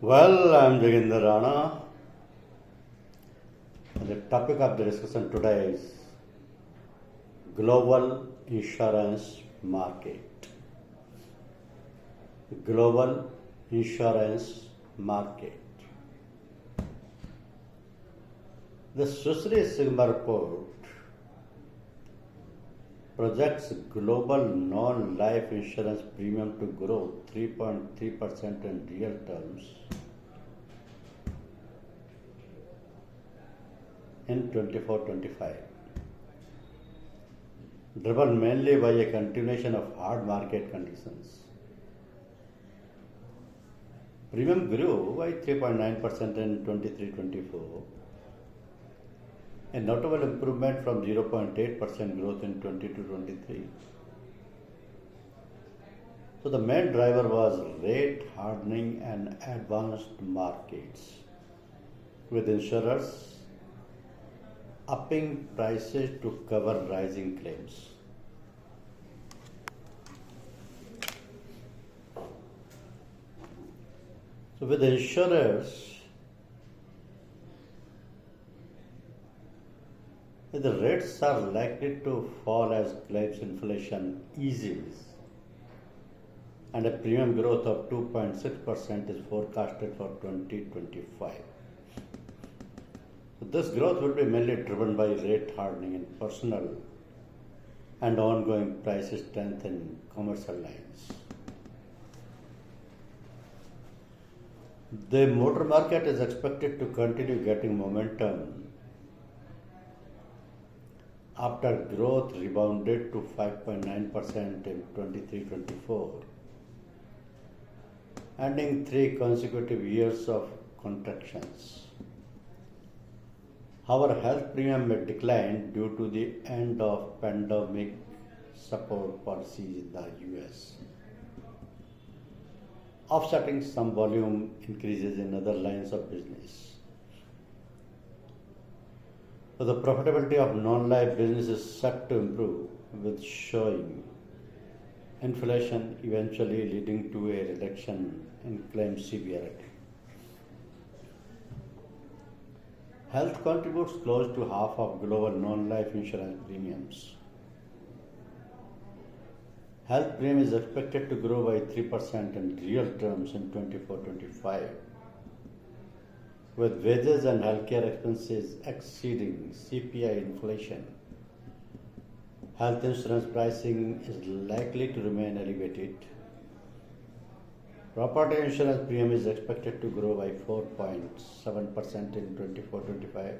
Well, I'm Joginder Rana. The topic of the discussion today is global insurance market. Global insurance market. The Susri Sigma report projects global non-life insurance premium to grow 3.3% in real terms in 24-25, driven mainly by a continuation of hard market conditions. Premium grew by 3.9% in 23-24, a notable improvement from 0.8% growth in 22-23. So the main driver was rate hardening and advanced markets, with insurers upping prices to cover rising claims. So with insurers, the rates are likely to fall as claims inflation eases, and a premium growth of 2.6% is forecasted for 2025. This growth will be mainly driven by rate hardening in personal and ongoing price strength in commercial lines. The motor market is expected to continue getting momentum after growth rebounded to 5.9% in 23-24, ending 3 consecutive years of contractions. However, health premium may decline due to the end of pandemic support policies in the US, offsetting some volume increases in other lines of business. So the profitability of non-life business is set to improve, with showing inflation eventually leading to a reduction in claim severity. Health contributes close to half of global non-life insurance premiums. Health premium is expected to grow by 3% in real terms in 24-25, with wages and healthcare expenses exceeding CPI inflation. Health insurance pricing is likely to remain elevated. Property insurance premium is expected to grow by 4.7% in 24-25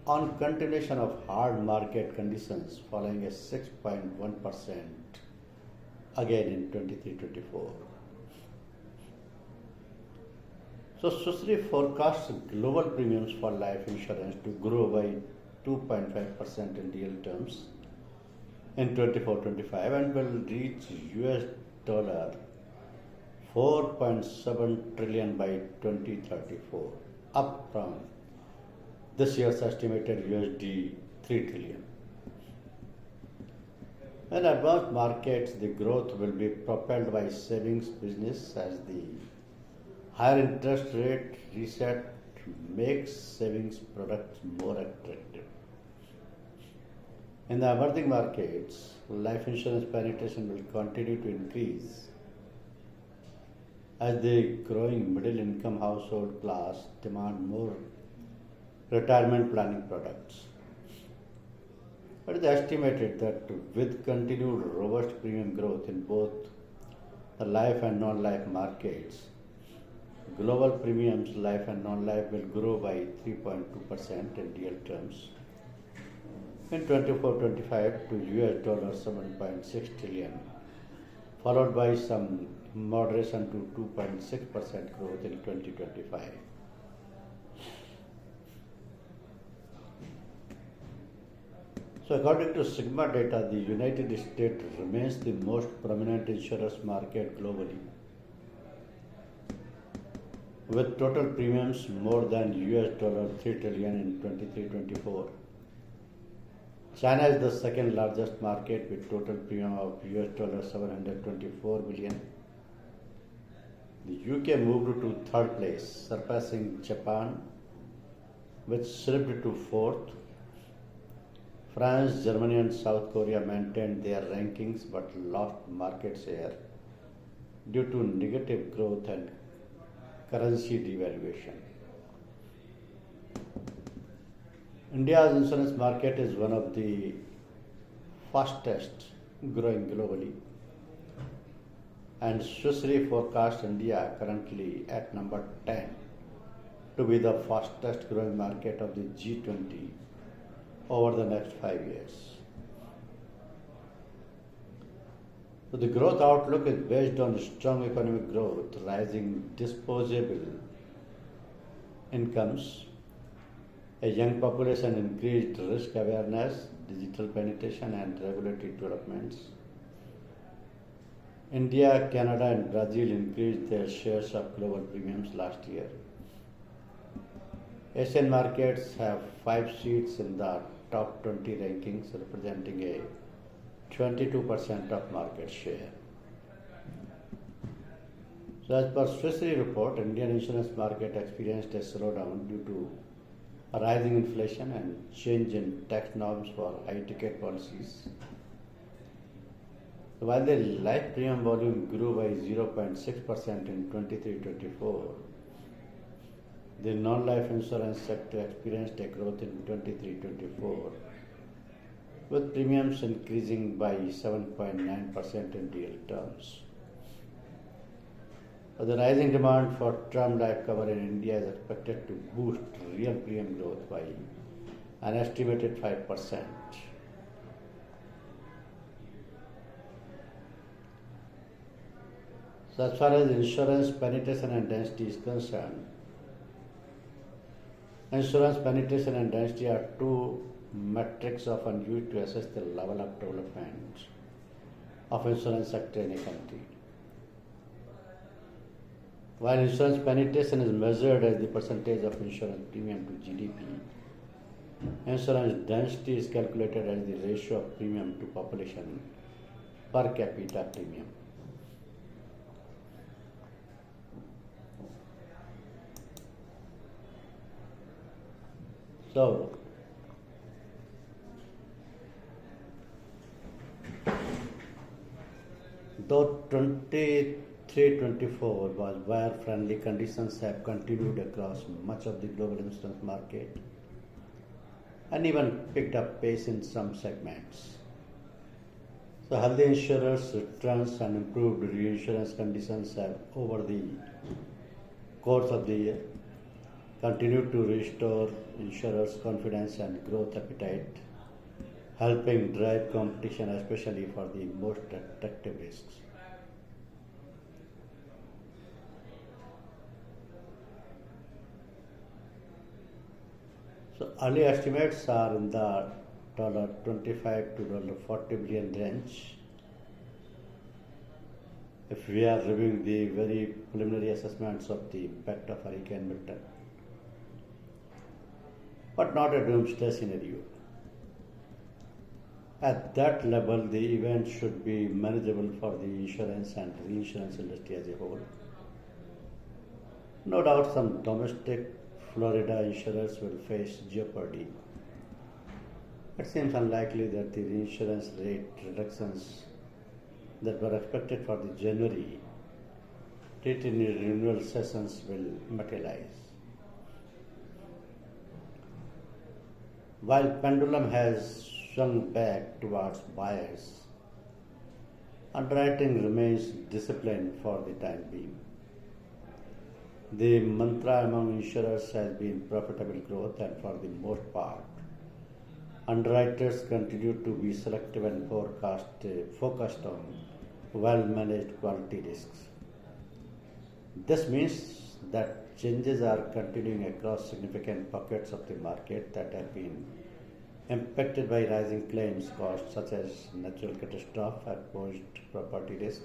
on continuation of hard market conditions, following a 6.1% again in 23-24. So Susri forecasts global premiums for life insurance to grow by 2.5% in real terms in 24-25 and will reach US dollar 4.7 trillion by 2034, up from this year's estimated USD 3 trillion. In advanced markets, the growth will be propelled by savings business as the higher interest rate reset makes savings products more attractive. In the emerging markets, life insurance penetration will continue to increase as the growing middle income household class demand more retirement planning products. It is estimated that with continued robust premium growth in both the life and non-life markets, global premiums, life and non-life, will grow by 3.2% in real terms in 24-25 to US dollar 7.6 trillion, followed by some moderation to 2.6% growth in 2025. So according to Sigma data, the United States remains the most prominent insurance market globally, with total premiums more than US dollar 3 trillion in 23-24. China is the second largest market with total premium of US dollar 724 billion. The UK moved to third place, surpassing Japan, which slipped to fourth. France, Germany, and South Korea maintained their rankings but lost market share due to negative growth and currency devaluation. India's insurance market is one of the fastest growing globally, and Swiss Re forecasts India currently at number 10 to be the fastest growing market of the G20 over the next 5 years. So the growth outlook is based on strong economic growth, rising disposable incomes, a young population, increased risk awareness, digital penetration, and regulatory developments. India, Canada, and Brazil increased their shares of global premiums last year. Asian markets have 5 seats in the top 20 rankings, representing a 22% of market share. So, as per Swiss Re report, Indian insurance market experienced a slowdown due to a rising inflation and change in tax norms for high-ticket policies. While the life premium volume grew by 0.6% in 23-24, the non-life insurance sector experienced a growth in 23-24, with premiums increasing by 7.9% in real terms. The rising demand for term life cover in India is expected to boost real premium growth by an estimated 5%. So as far as insurance penetration and density is concerned, insurance penetration and density are two metrics often used to assess the level of development of insurance sector in a country. While insurance penetration is measured as the percentage of insurance premium to GDP, insurance density is calculated as the ratio of premium to population per capita premium. So, though 23-24 was buyer-friendly, conditions have continued across much of the global insurance market and even picked up pace in some segments. So healthy insurers' returns and improved reinsurance conditions have, over the course of the year, continued to restore insurers' confidence and growth appetite, helping drive competition, especially for the most attractive risks. So early estimates are in the $25 to $40 billion range. If we are reviewing the very preliminary assessments of the impact of Hurricane Milton, but not a doomsday scenario. At that level, the event should be manageable for the insurance and reinsurance industry as a whole. No doubt some domestic Florida insurers will face jeopardy. It seems unlikely that the reinsurance rate reductions that were expected for the January treaty renewal sessions will materialize. While pendulum has swung back towards buyers, underwriting remains disciplined for the time being. The mantra among insurers has been profitable growth, and for the most part, underwriters continue to be selective and focused on well-managed quality risks. This means that changes are continuing across significant pockets of the market that have been impacted by rising claims costs such as natural catastrophe, exposed property risk,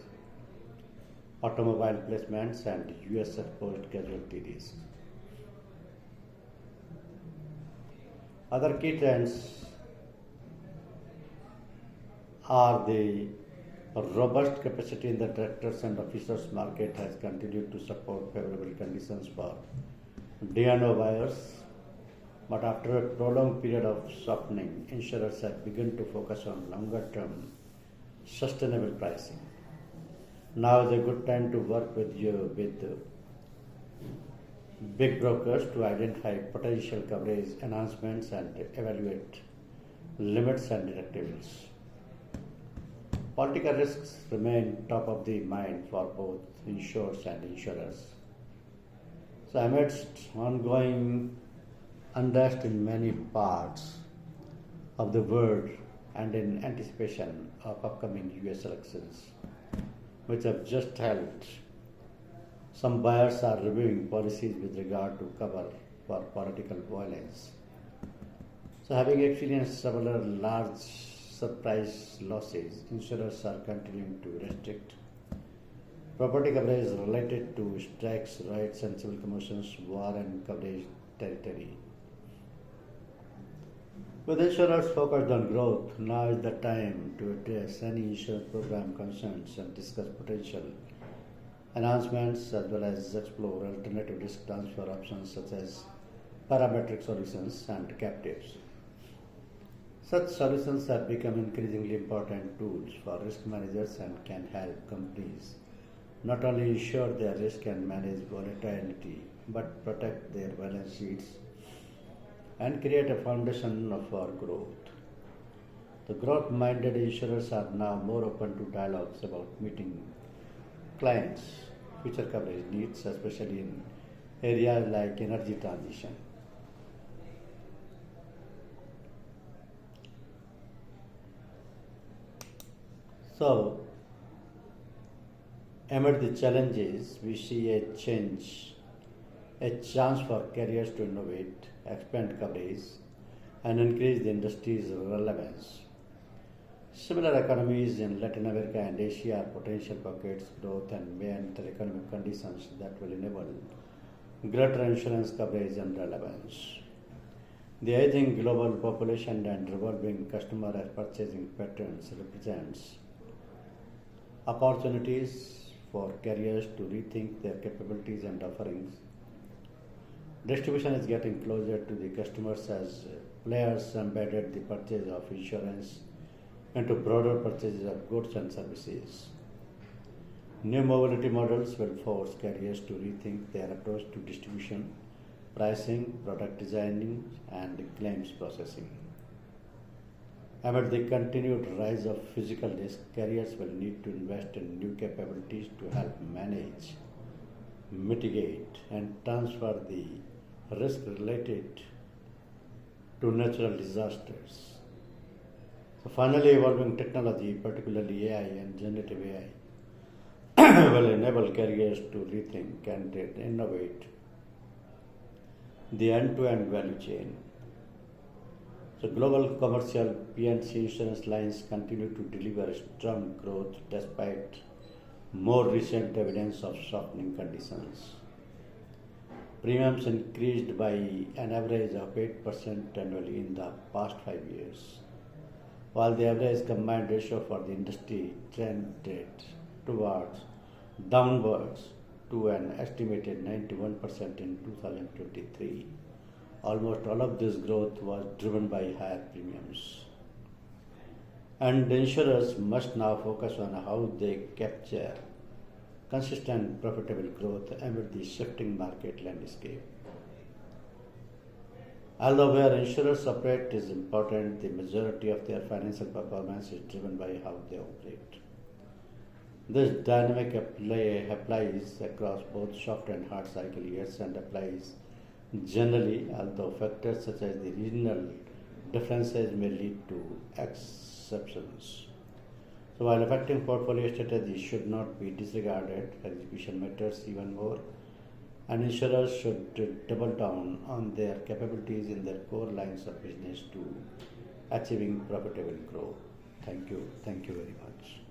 automobile placements, and US exposed casualty risk. Other key trends are the A robust capacity in the directors and officers market has continued to support favorable conditions for D&O buyers, but after a prolonged period of softening, insurers have begun to focus on longer term sustainable pricing. Now is a good time to work with big brokers to identify potential coverage enhancements and evaluate limits and deductibles. Political risks remain top of the mind for both insurers and insurers. So, amidst ongoing unrest in many parts of the world and in anticipation of upcoming US elections, which have just held, some buyers are reviewing policies with regard to cover for political violence. So, having experienced several large surprise losses, insurers are continuing to restrict property coverage related to strikes, riots, and civil commotions, war, and coverage territory. With insurers focused on growth, now is the time to address any insurance program concerns and discuss potential enhancements as well as explore alternative risk transfer options such as parametric solutions and captives. Such solutions have become increasingly important tools for risk managers and can help companies not only insure their risk and manage volatility but protect their balance sheets and create a foundation for growth. The growth minded insurers are now more open to dialogues about meeting clients' future coverage needs, especially in areas like energy transition. So, amid the challenges, we see a chance for carriers to innovate, expand coverage, and increase the industry's relevance. Similar economies in Latin America and Asia are potential pockets of growth and may enter economic conditions that will enable greater insurance coverage and relevance. The aging global population and evolving customer purchasing patterns represents opportunities for carriers to rethink their capabilities and offerings. Distribution is getting closer to the customers as players embedded the purchase of insurance into broader purchases of goods and services. New mobility models will force carriers to rethink their approach to distribution, pricing, product designing, and claims processing. Amid the continued rise of physical risk, carriers will need to invest in new capabilities to help manage, mitigate, and transfer the risk related to natural disasters. So finally, evolving technology, particularly AI and generative AI, will enable carriers to rethink and innovate the end-to-end value chain. So global commercial P&C insurance lines continue to deliver strong growth despite more recent evidence of softening conditions. Premiums increased by an average of 8% annually in the past 5 years, while the average combined ratio for the industry trended towards downwards to an estimated 91% in 2023. Almost all of this growth was driven by higher premiums. And insurers must now focus on how they capture consistent profitable growth amid the shifting market landscape. Although where insurers operate is important, the majority of their financial performance is driven by how they operate. This dynamic applies across both soft and hard cycle years and applies generally, although factors such as the regional differences may lead to exceptions. So while affecting portfolio strategy should not be disregarded, execution matters even more, and insurers should double down on their capabilities in their core lines of business to achieving profitable growth. Thank you. Thank you very much.